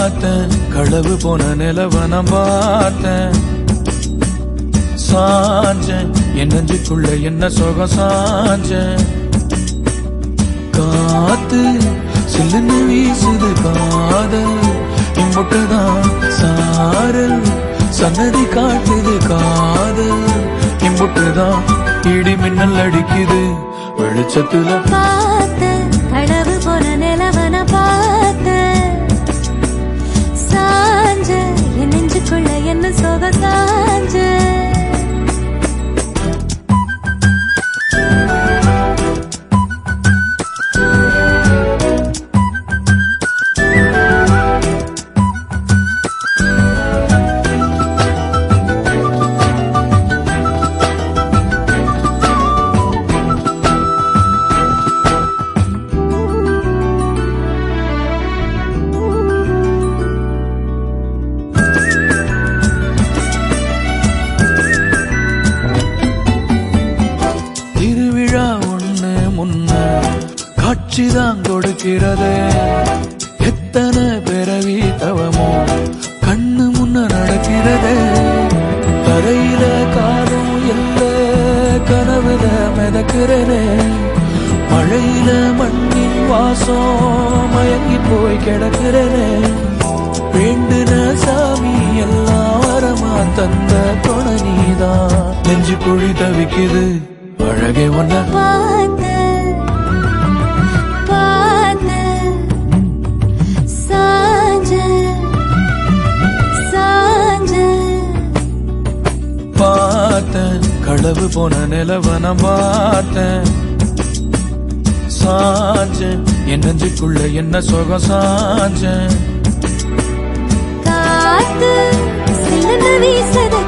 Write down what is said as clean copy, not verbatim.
பார்த்தேன் களவு போன நிலவன பார்த்தேன் சாஞ்சேன் என் நெஞ்சுக்குள்ள என்ன சுகம் சாஞ்சேன் காத்து சில்லுன்னு வீசுது காதல் இம்புட்டுதான் சாரல் சன்னதி காட்டுது காதல் இம்புட்டுதான் இடி மின்னல் அடிக்குது வெளிச்சத்துல பார்த்த கடவு போன நிலவன பார்த்த சாஞ்ச என் நெஞ்சுக்குள்ள என்ன சோக சாஞ்ச காட்சிதான் கொடுக்கிறது எத்தனை பிறவி தவமோ கண்ணு முன்ன நடக்கிறது தரையில காலம் இல்ல கனவுல மிதக்கிறனே மழையில மண்ணின் வாசம் மயங்கி போய் கிடக்கிறனே வேண்டுன சாமி எல்லாம் வரமா தந்த துணை நீதான் நெஞ்சு குழி தவிக்குது அழகே ஒன்ன பார்த்தேன் களவு போன நிலவன பார்த்தேன் சாஞ்சேன் என் நெஞ்சுக்குள்ள என்ன சுகம் சாஞ்சேன் காத்து சில்லுன்னு வீசுது